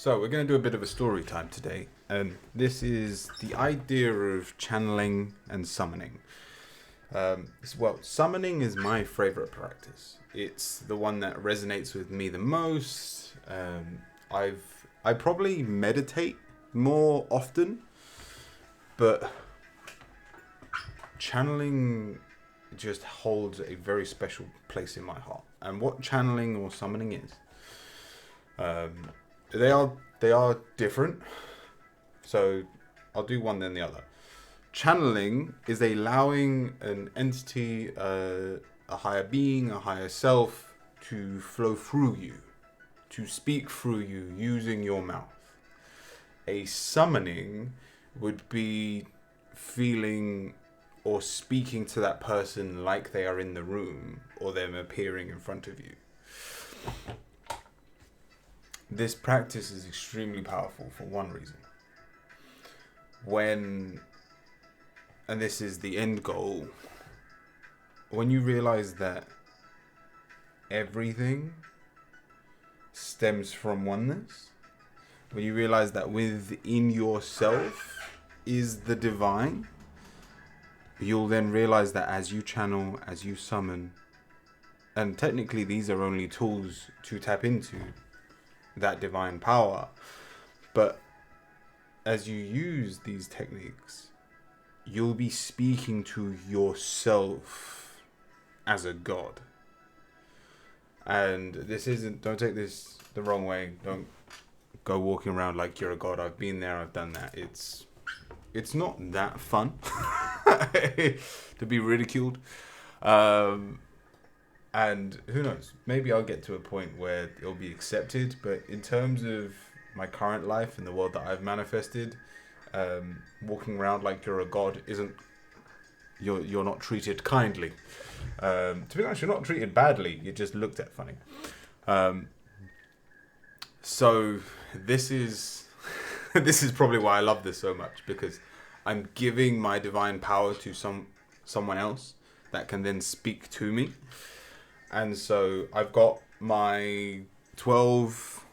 So we're going to do a bit of a story time today, and this is the idea of channeling and summoning. Summoning is my favorite practice. It's the one that resonates with me the most. I probably meditate more often, but channeling just holds a very special place in my heart. And what channeling or summoning is, they are different. So I'll do one then the other. Channeling is allowing an entity, a higher being, a higher self, to flow through you, to speak through you using your mouth. A summoning would be feeling or speaking to that person like they are in the room or them appearing in front of you. This practice is extremely powerful for one reason. And this is the end goal, when you realize that everything stems from oneness, when you realize that within yourself is the divine, you'll then realize that as you channel, as you summon, and technically these are only tools to tap into that divine power, but as you use these techniques, you'll be speaking to yourself as a god. And this isn't, don't take this the wrong way, don't go walking around like you're a god. I've been there, I've done that. It's not that fun to be ridiculed. And who knows, maybe I'll get to a point where it'll be accepted, but in terms of my current life and the world that I've manifested, walking around like you're a god isn't, you're not treated kindly. To be honest, you're not treated badly, you're just looked at funny. So this is this is probably why I love this so much, because I'm giving my divine power to someone else that can then speak to me. And so I've got my 12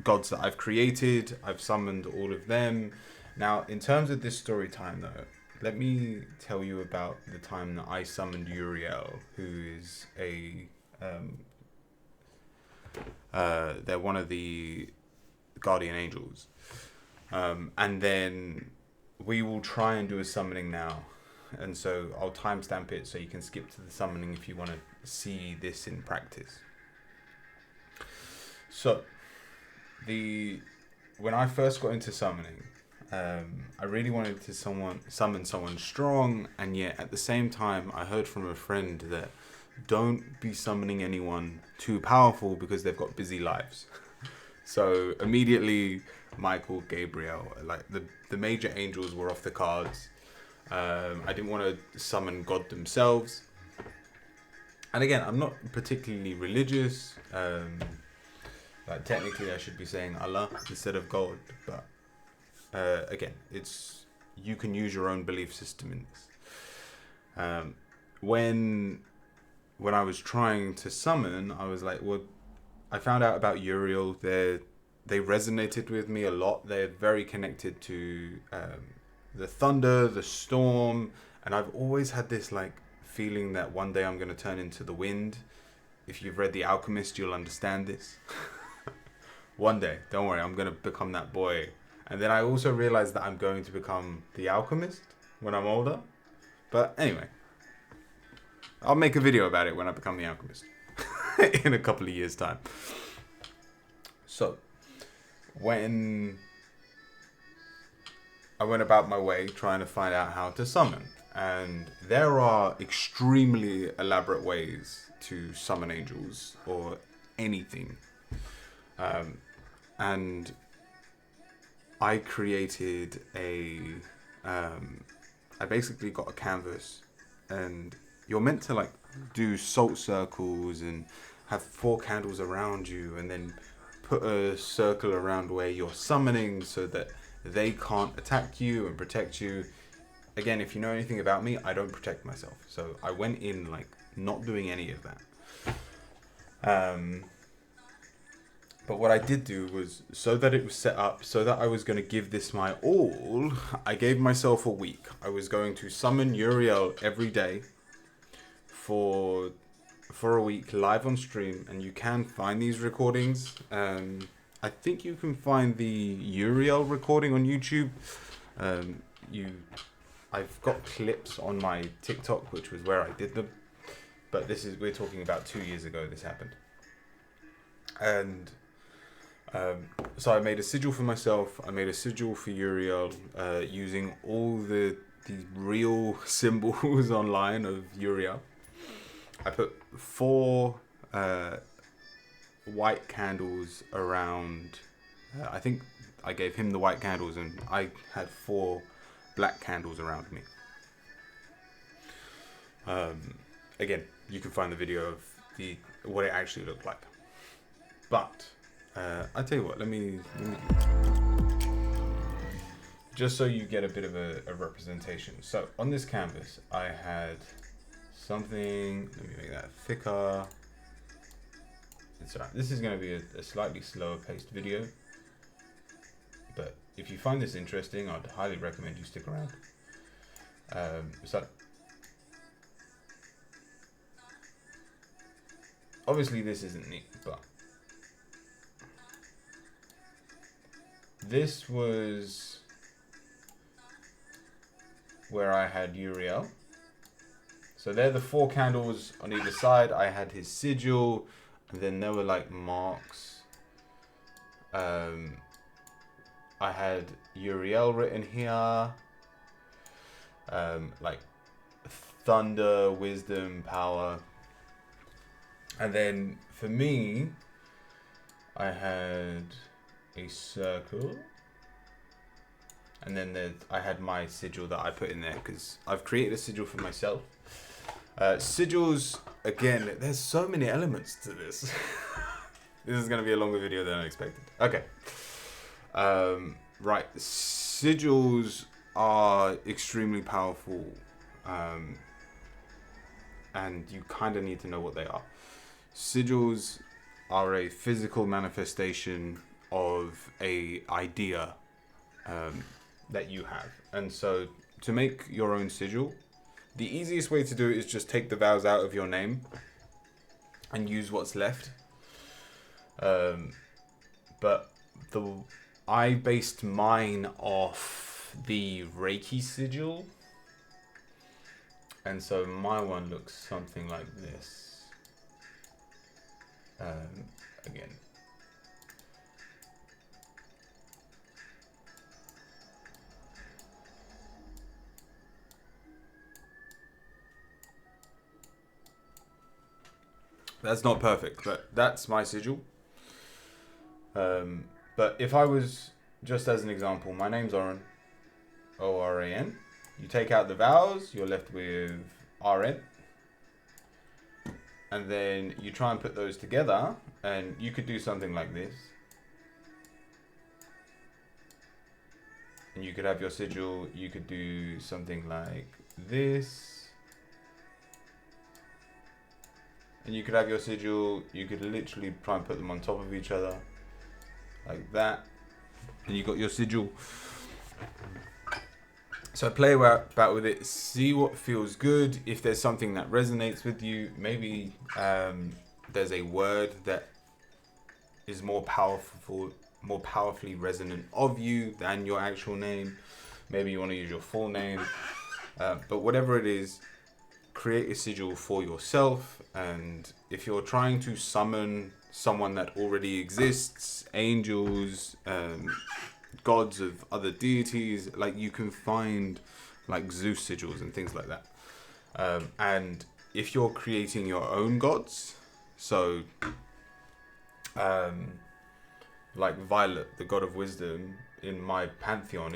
gods that I've created. I've summoned all of them. Now, in terms of this story time, though, let me tell you about the time that I summoned Uriel, who is they're one of the guardian angels. And then we will try and do a summoning now. And so I'll timestamp it so you can skip to the summoning if you want to see this in practice. So, when I first got into summoning, I really wanted to summon someone strong, and yet at the same time I heard from a friend that don't be summoning anyone too powerful because they've got busy lives. So immediately Michael, Gabriel, like the major angels were off the cards. I didn't want to summon God themselves. And again, I'm not particularly religious. Like technically I should be saying Allah instead of God, but again, you can use your own belief system in this. When I was trying to summon, I was like, well, I found out about Uriel. They resonated with me a lot. They're very connected to the thunder, the storm, and I've always had this like feeling that one day I'm going to turn into the wind. If you've read The Alchemist, you'll understand this. One day, don't worry, I'm going to become that boy. And then I also realized that I'm going to become the alchemist when I'm older. But anyway, I'll make a video about it when I become the alchemist in a couple of years' time. So, when I went about my way trying to find out how to summon, and there are extremely elaborate ways to summon angels or anything. And I created I basically got a canvas, and you're meant to like do salt circles and have 4 candles around you, and then put a circle around where you're summoning so that they can't attack you and protect you. Again, if you know anything about me, I don't protect myself. So I went in like not doing any of that. But what I did do was, so that it was set up, so that I was going to give this my all, I gave myself a week. I was going to summon Uriel every day for a week live on stream, and you can find these recordings. I think you can find the Uriel recording on YouTube. I've got clips on my TikTok, which was where I did them, but we're talking about 2 years ago this happened. And so I made a sigil for myself. I made a sigil for Uriel using all the real symbols online of Uriel. I put 4 white candles around. I think I gave him the white candles, and I had 4 black candles around me. Again, you can find the video of what it actually looked like. But I tell you what, let me just so you get a bit of a representation. So on this canvas, I had something. Let me make that thicker. It's alright. This is going to be a slightly slower paced video, but if you find this interesting, I'd highly recommend you stick around. So obviously this isn't neat, but this was where I had Uriel. So they're the 4 candles on either side. I had his sigil, and then there were like marks. I had Uriel written here, like thunder, wisdom, power. And then for me, I had a circle, and then I had my sigil that I put in there because I've created a sigil for myself. Sigils, again, there's so many elements to this. This is going to be a longer video than I expected. Okay. Right. Sigils are extremely powerful, and you kind of need to know what they are. Sigils are a physical manifestation of a idea that you have. And so to make your own sigil, the easiest way to do it is just take the vowels out of your name and use what's left. But I based mine off the Reiki sigil, and so my one looks something like this. Again, that's not perfect, but that's my sigil. But if I was, just as an example, my name's Oran, O-R-A-N. You take out the vowels, you're left with R-N. And then you try and put those together, and you could do something like this. And you could have your sigil, you could do something like this. And you could have your sigil, you could literally try and put them on top of each other, like that. And you got your sigil. So play about with it, see what feels good. If there's something that resonates with you, maybe there's a word that is more powerfully resonant of you than your actual name. Maybe you want to use your full name. But whatever it is, create a sigil for yourself. And if you're trying to summon someone that already exists, angels, gods of other deities, like you can find like Zeus sigils and things like that. And if you're creating your own gods, so like Violet, the god of wisdom, in my pantheon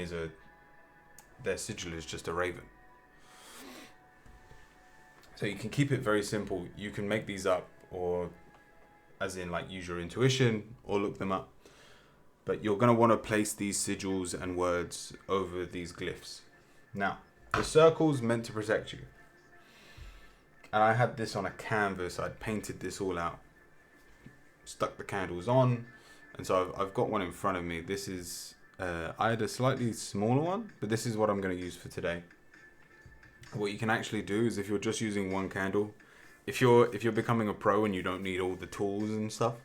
their sigil is just a raven. So you can keep it very simple. You can make these up, or as in like use your intuition or look them up. But you're going to want to place these sigils and words over these glyphs. Now, the circle's meant to protect you. And I had this on a canvas. I'd painted this all out. Stuck the candles on. And so I've got one in front of me. This is, I had a slightly smaller one, but this is what I'm going to use for today. What you can actually do is, if you're just using one candle, if you're becoming a pro and you don't need all the tools and stuff,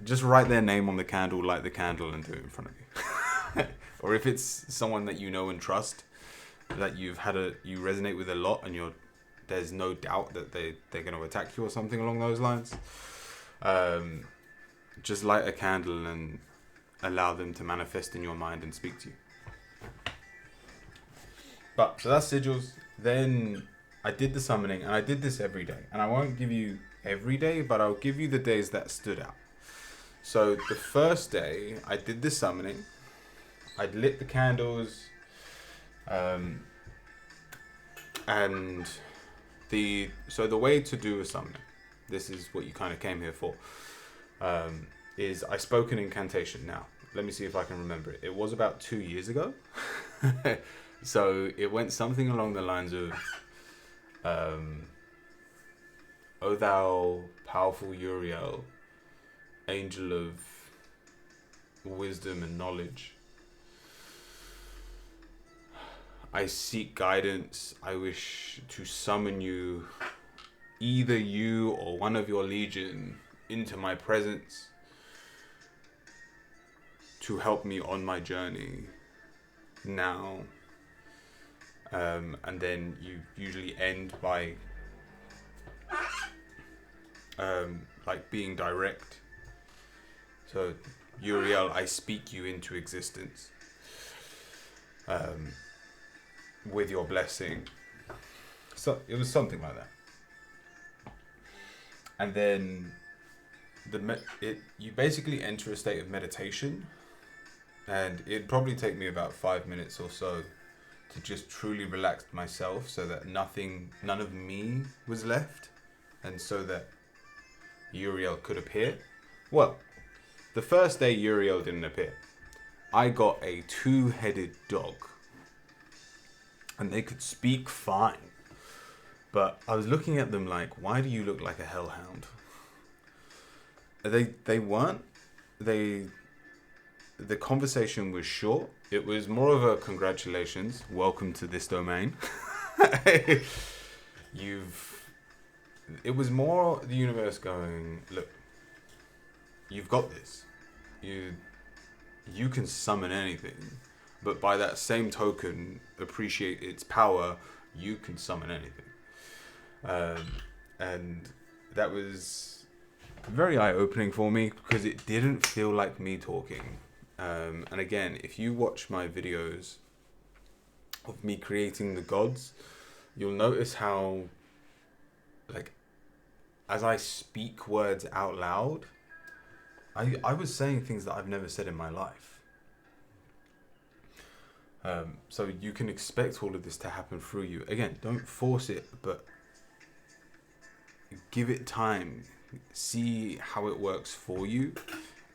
just write their name on the candle, light the candle, and do it in front of you. Or if it's someone that you know and trust, that you resonate with a lot, and there's no doubt that they're going to attack you or something along those lines, just light a candle and allow them to manifest in your mind and speak to you. But so that's sigils. Then I did the summoning, and I did this every day. And I won't give you every day, but I'll give you the days that stood out. So the first day I did the summoning, I'd lit the candles, and the way to do a summoning, this is what you kind of came here for, is I spoke an incantation. Now, let me see if I can remember it. It was about 2 years ago. So it went something along the lines of, O thou powerful Uriel, angel of wisdom and knowledge, I seek guidance. I wish to summon you, either you or one of your legion, into my presence to help me on my journey now. And then you usually end by like being direct. So, Uriel, I speak you into existence with your blessing. So it was something like that. And then you basically enter a state of meditation, and it'd probably take me about 5 minutes or so to just truly relax myself, so that none of me was left, and so that Uriel could appear. Well, the first day Uriel didn't appear. I got a 2-headed dog, and they could speak fine, but I was looking at them like, why do you look like a hellhound? They weren't. The conversation was short. It was more of a congratulations, welcome to this domain. It was more the universe going, look, you've got this. You can summon anything, but by that same token, appreciate its power. You can summon anything. And that was very eye-opening for me, because it didn't feel like me talking. And again, if you watch my videos of me creating the gods, you'll notice how, like, as I speak words out loud, I was saying things that I've never said in my life. So you can expect all of this to happen through you. Again, don't force it, but give it time. See how it works for you.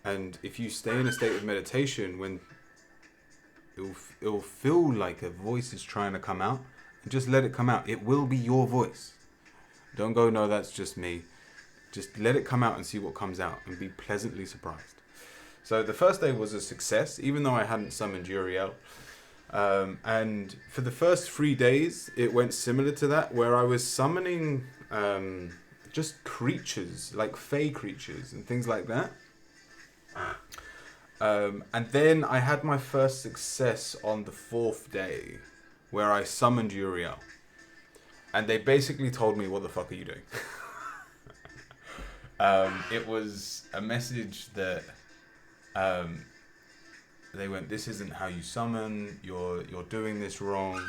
And if you stay in a state of meditation, when it'll feel like a voice is trying to come out, and just let it come out. It will be your voice. Don't go, no, that's just me. Just let it come out and see what comes out, and be pleasantly surprised. So the first day was a success, even though I hadn't summoned Uriel. And for the first 3 days, it went similar to that, where I was summoning just creatures, like fey creatures and things like that. And then I had my first success on the 4th day, where I summoned Uriel. And they basically told me, what the fuck are you doing? It was a message that they went, this isn't how you summon, you're doing this wrong.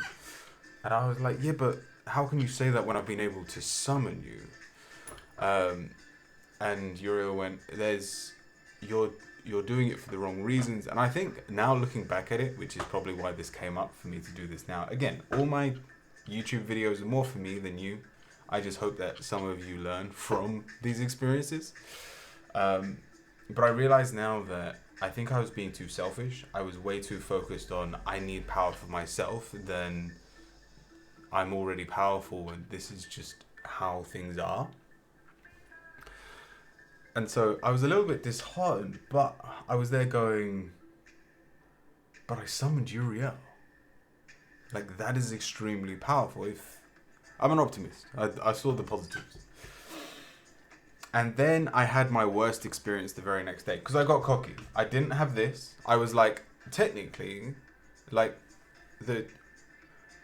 And I was like, yeah, but how can you say that when I've been able to summon you? And Uriel went, you're doing it for the wrong reasons. And I think now, looking back at it, which is probably why this came up for me to do this now. Again, all my YouTube videos are more for me than you. I just hope that some of you learn from these experiences. But I realize now that I think I was being too selfish. I was way too focused on, I need power for myself, than I'm already powerful and this is just how things are. And so I was a little bit disheartened, but I was there going, but I summoned Uriel. Like, that is extremely powerful. If I'm an optimist, I saw the positives. And then I had my worst experience the very next day because I got cocky. I didn't have this. I was like, technically, like the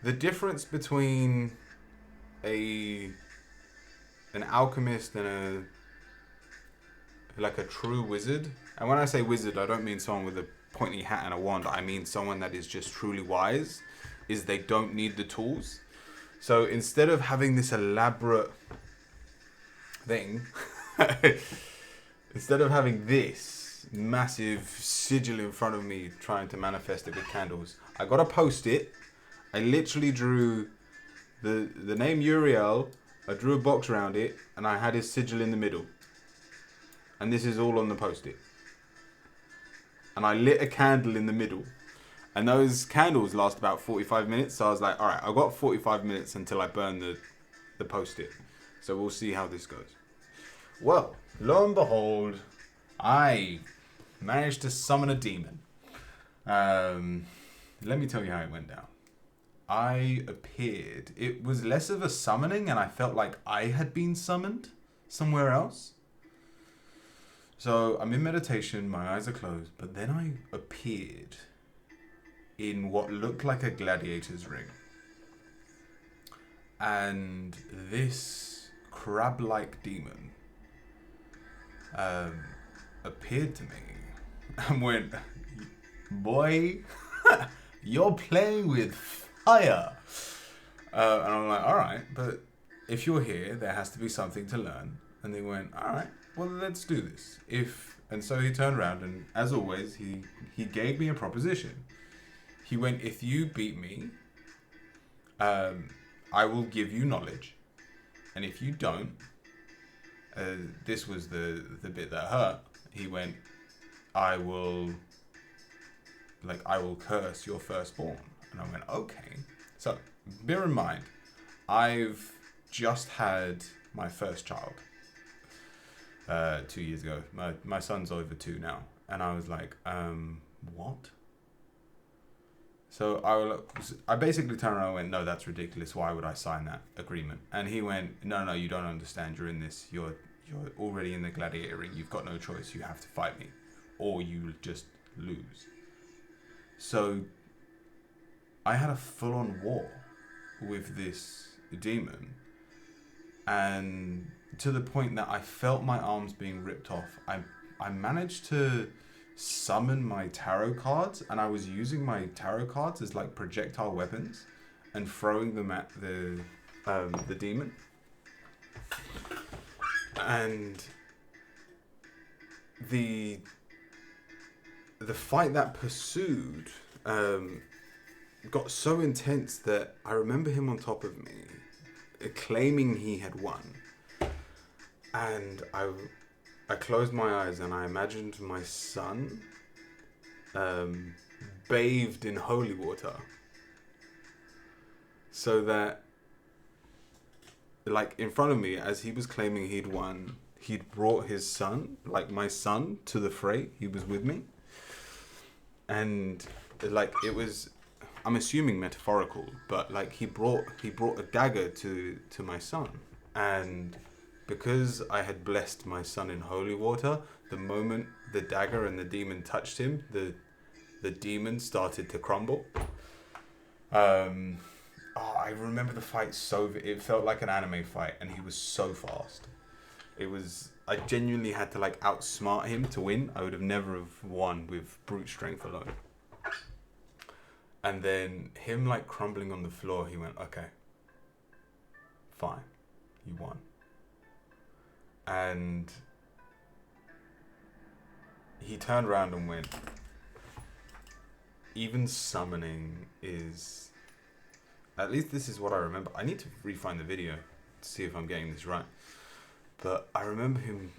difference between an alchemist and a true wizard. And when I say wizard, I don't mean someone with a pointy hat and a wand. I mean someone that is just truly wise. Is they don't need the tools. So instead of having this elaborate thing, instead of having this massive sigil in front of me trying to manifest it with candles, I got a post-it. I literally drew the name Uriel. I drew a box around it, and I had his sigil in the middle. And this is all on the post-it. And I lit a candle in the middle. And those candles last about 45 minutes. So I was like, all right, I've got 45 minutes until I burn the post-it. So we'll see how this goes. Well, lo and behold, I managed to summon a demon. Let me tell you how it went down. I appeared. It was less of a summoning, and I felt like I had been summoned somewhere else. So I'm in meditation, my eyes are closed, but then I appeared in what looked like a gladiator's ring. And this crab-like demon appeared to me and went, boy, you're playing with fire. And I'm like, all right, but if you're here, there has to be something to learn. And they went, all right, well, let's do this. And so he turned around, and as always, he gave me a proposition. He went, if you beat me, I will give you knowledge. And if you don't, this was the bit that hurt. He went, I will curse your firstborn. And I went, okay. So bear in mind, I've just had my first child 2 years ago. My son's over 2 now. And I was like, what? So I basically turned around and went, no, that's ridiculous. Why would I sign that agreement? And he went, no, you don't understand. You're in this. You're already in the gladiator ring. You've got no choice. You have to fight me, or you just lose. So I had a full-on war with this demon, and to the point that I felt my arms being ripped off. I managed to summon my tarot cards, and I was using my tarot cards as like projectile weapons and throwing them at the demon. And the fight that pursued got so intense that I remember him on top of me claiming he had won. And I closed my eyes and I imagined my son bathed in holy water, so that, like, in front of me, as he was claiming he'd won, he'd brought his son, like my son, to the fray. He was with me. And like, it was, I'm assuming metaphorical, but like he brought a dagger to my son. And because I had blessed my son in holy water, the moment the dagger and the demon touched him, the demon started to crumble. I remember the fight it felt like an anime fight, and he was so fast. I genuinely had to like outsmart him to win. I would have never have won with brute strength alone. And then him like crumbling on the floor, he went, okay, fine, you won. And he turned around and went, even summoning is, at least this is what I remember. I need to re-find the video to see if I'm getting this right. But I remember him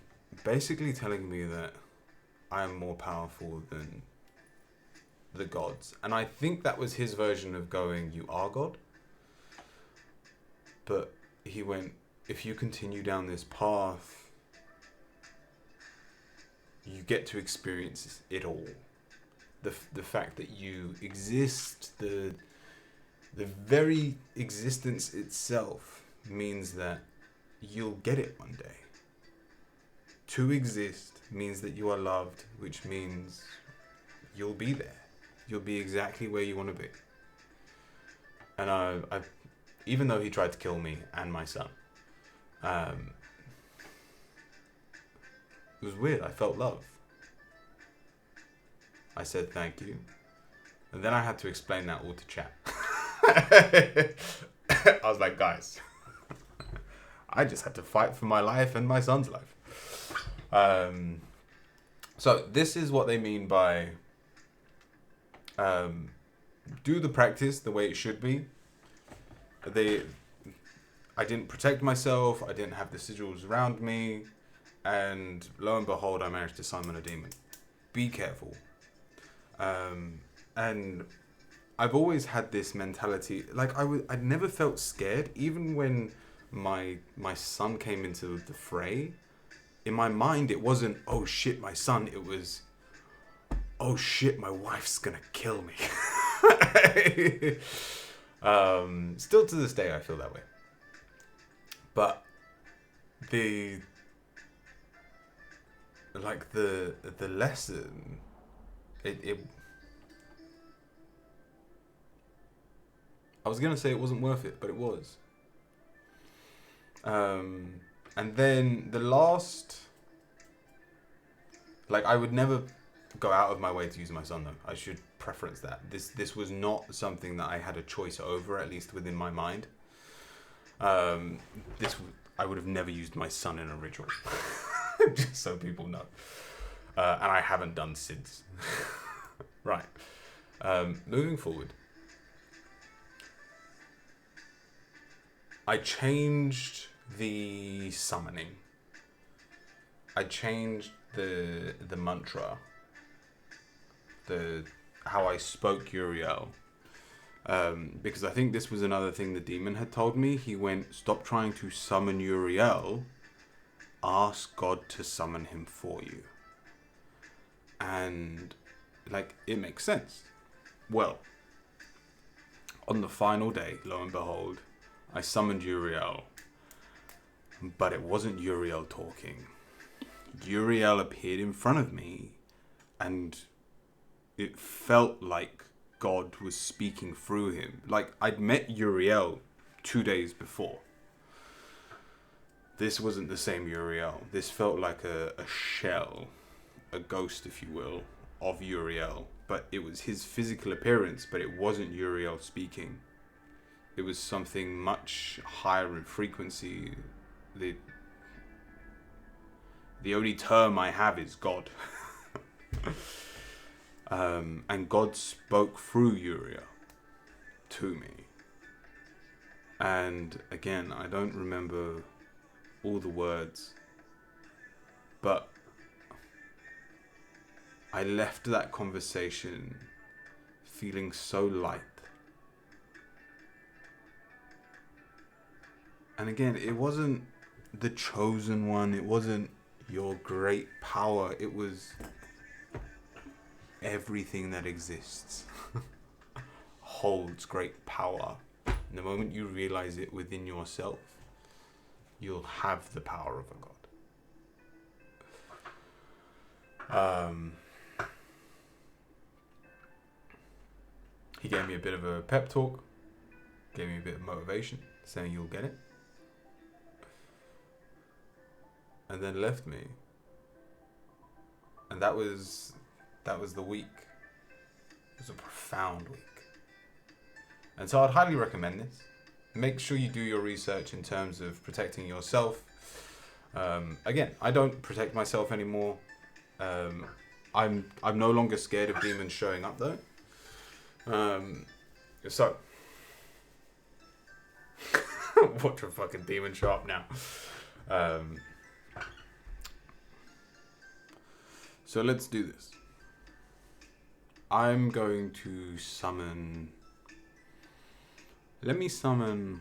basically telling me that I am more powerful than the gods. And I think that was his version of going, you are God. But he went, if you continue down this path, you get to experience it all. The fact that you exist, the very existence itself means that you'll get it one day. To exist means that you are loved, which means you'll be there. You'll be exactly where you want to be. And I even though he tried to kill me and my son, it was weird. I felt love. I said thank you. And then I had to explain that all to chat. I was like, guys, I just had to fight for my life and my son's life. So this is what they mean by do the practice the way it should be. I didn't protect myself. I didn't have the sigils around me. And lo and behold, I managed to summon a demon. Be careful. And I've always had this mentality. Like I'd never felt scared. Even when my son came into the fray, in my mind, it wasn't, oh shit, my son. It was, oh shit, my wife's gonna kill me. Still to this day, I feel that way. But the lesson, I was gonna say it wasn't worth it, but it was. And then the last, like, I would never go out of my way to use my son, though. I should preference that. This was not something that I had a choice over, at least within my mind. I would have never used my son in a ritual, just so people know. And I haven't done since. Right. Moving forward. I changed the summoning. I changed the mantra. How I spoke Uriel. Because I think this was another thing the demon had told me. He went, stop trying to summon Uriel. Ask God to summon him for you. And, like, it makes sense. Well, on the final day, lo and behold, I summoned Uriel. But it wasn't Uriel talking. Uriel appeared in front of me, and it felt like God was speaking through him. Like, I'd met Uriel 2 days before. This wasn't the same Uriel. This felt like a shell, a ghost, if you will, of Uriel. But it was his physical appearance, but it wasn't Uriel speaking. It was something much higher in frequency. The only term I have is God. And God spoke through Uriel to me. And again, I don't remember all the words, but I left that conversation feeling so light. And again, it wasn't the chosen one. It wasn't your great power. It was everything that exists holds great power. And the moment you realize it within yourself, you'll have the power of a God. He gave me a bit of a pep talk, gave me a bit of motivation, saying you'll get it. And then left me. And that was the week. It was a profound week. And so I'd highly recommend this. Make sure you do your research in terms of protecting yourself. Again, I don't protect myself anymore. I'm no longer scared of demons showing up though. So watch a fucking demon show up now. So let's do this. I'm going to summon... Let me summon...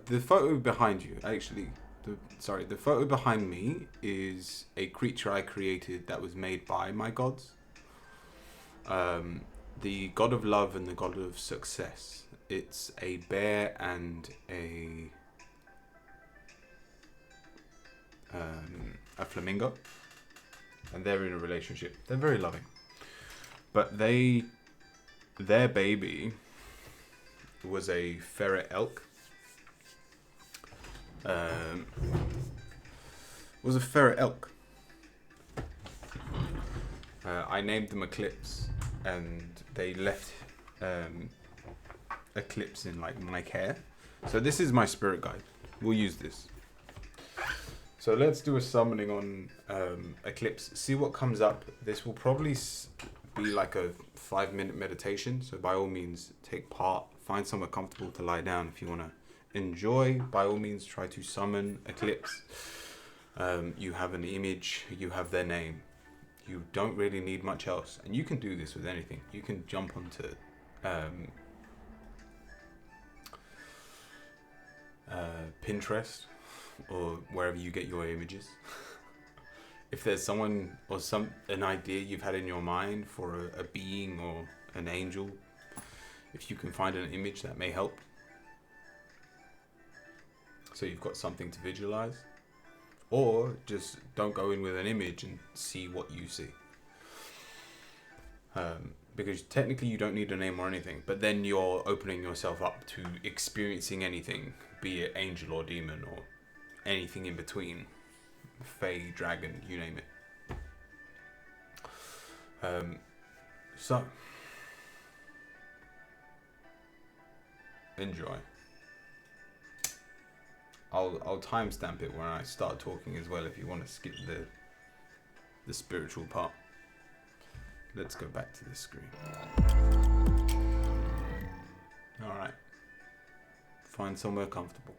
the photo behind you, actually, the photo behind me is a creature I created that was made by my gods. The god of love and the god of success. It's a bear and a flamingo, and they're in a relationship. They're very loving, but their baby was a ferret elk. Was a ferret elk. I named them Eclipse, and they left Eclipse in like my care. So this is my spirit guide. We'll use this. So let's do a summoning on Eclipse. See what comes up. This will probably be like a 5-minute meditation. So by all means, take part. Find somewhere comfortable to lie down if you want to enjoy. By all means, try to summon Eclipse. You have an image. You have their name. You don't really need much else. And you can do this with anything. You can jump onto Pinterest or wherever you get your images. If there's someone or an idea you've had in your mind for a being or an angel, if you can find an image, that may help. So you've got something to visualize. Or just don't go in with an image and see what you see. Because technically you don't need a name or anything, but then you're opening yourself up to experiencing anything, be it angel or demon or anything in between. Fae, dragon, you name it. So, enjoy. I'll timestamp it when I start talking as well if you want to skip the spiritual part. Let's go back to the screen. Alright. Find somewhere comfortable.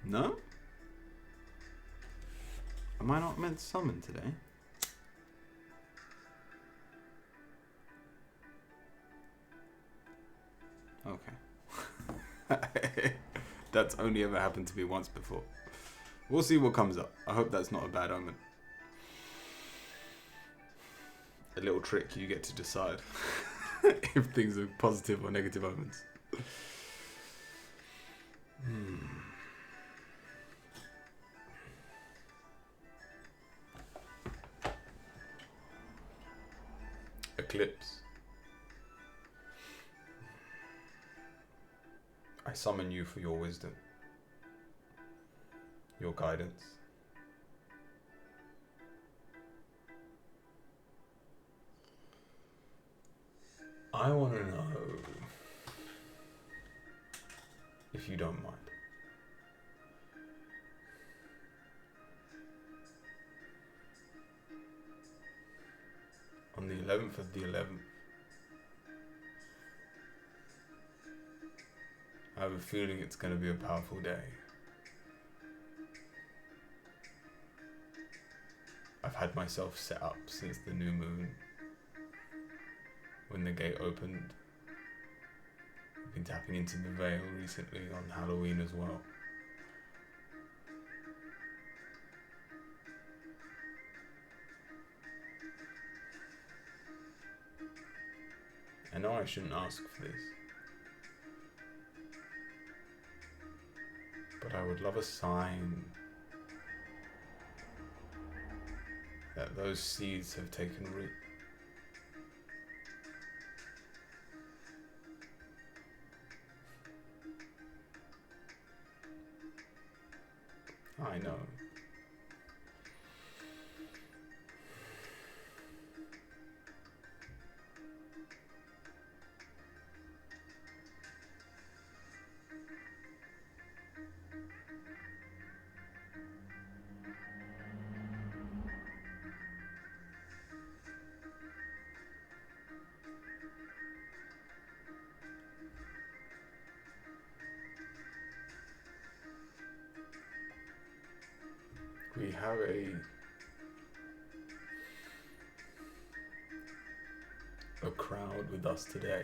No? Am I not meant to summon today? Okay. That's only ever happened to me once before. We'll see what comes up. I hope that's not a bad omen. A little trick, you get to decide if things are positive or negative omens. Eclipse. I summon you for your wisdom, your guidance. I want to know if you don't mind. On the 11th of the 11th, I have a feeling it's going to be a powerful day. I've had myself set up since the new moon. When the gate opened, I've been tapping into the veil recently on Halloween as well. I know I shouldn't ask for this, but I would love a sign that those seeds have taken root. I know. We have a channeled with us today.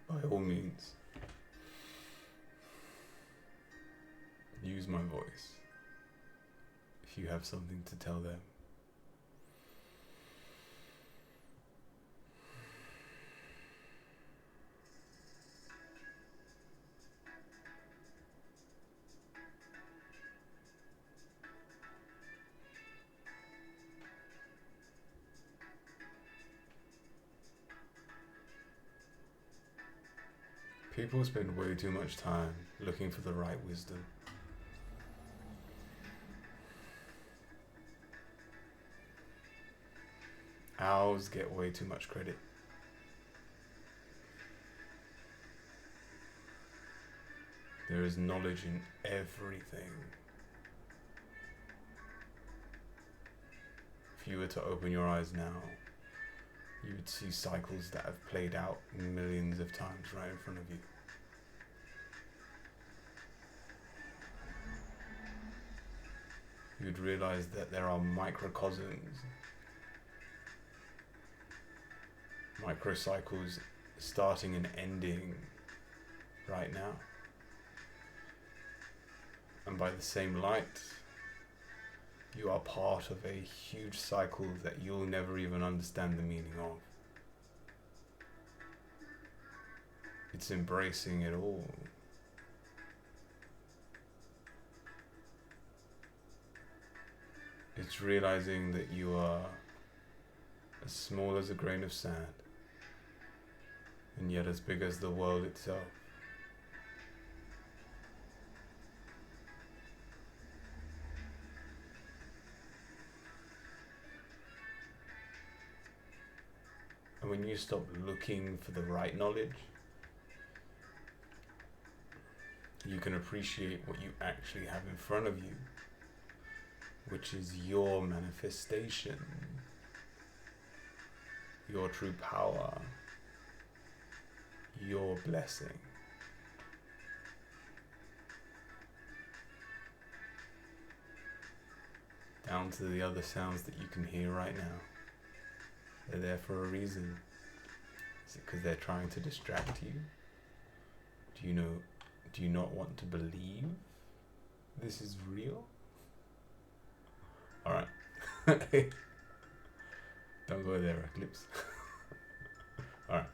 By all means, use my voice if you have something to tell them. People spend way too much time looking for the right wisdom. Owls get way too much credit. There is knowledge in everything. If you were to open your eyes now, you would see cycles that have played out millions of times right in front of you. You'd realize that there are microcosms, microcycles starting and ending right now. And by the same light, you are part of a huge cycle that you'll never even understand the meaning of. It's embracing it all. It's realizing that you are as small as a grain of sand, and yet as big as the world itself. And when you stop looking for the right knowledge, you can appreciate what you actually have in front of you, which is your manifestation, your true power, your blessing. Down to the other sounds that you can hear right now. They're there for a reason. Is it because they're trying to distract you? Do you not want to believe this is real? Alright. Don't go there, Eclipse. Alright.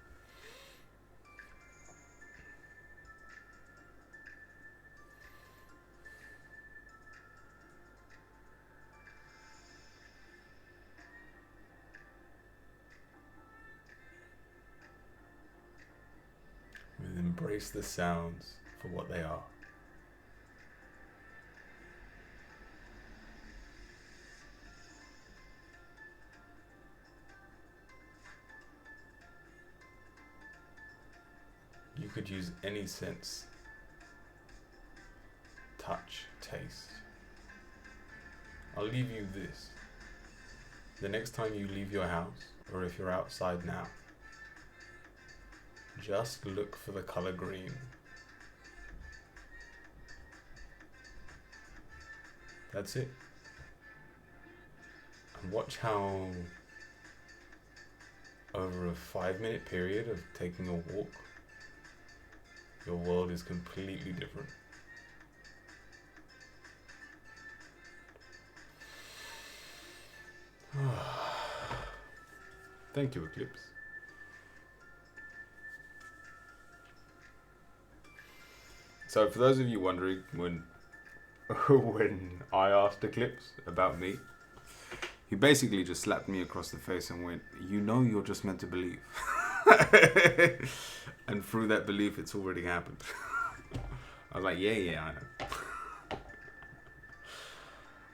Embrace the sounds for what they are. You could use any sense: touch, taste. I'll leave you this. The next time you leave your house, or if you're outside now, just look for the color green. That's it. And watch how over a 5-minute period of taking a walk, your world is completely different. Thank you, Eclipse. So for those of you wondering, when I asked Eclipse about me, he basically just slapped me across the face and went, "You know you're just meant to believe." And through that belief, it's already happened. I was like, yeah,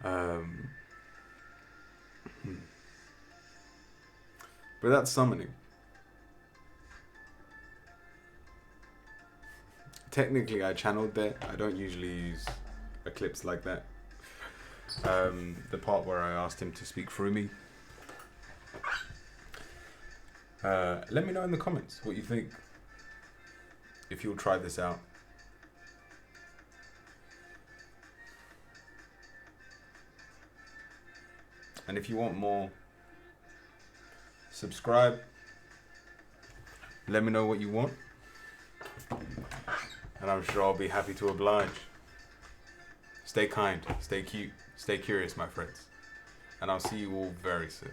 I know. But that's summoning. Technically, I channeled there. I don't usually use Eclipse like that. The part where I asked him to speak through me, Let me know in the comments what you think. If you'll try this out. And if you want more, subscribe. Let me know what you want. And I'm sure I'll be happy to oblige. Stay kind, stay cute, stay curious, my friends. And I'll see you all very soon.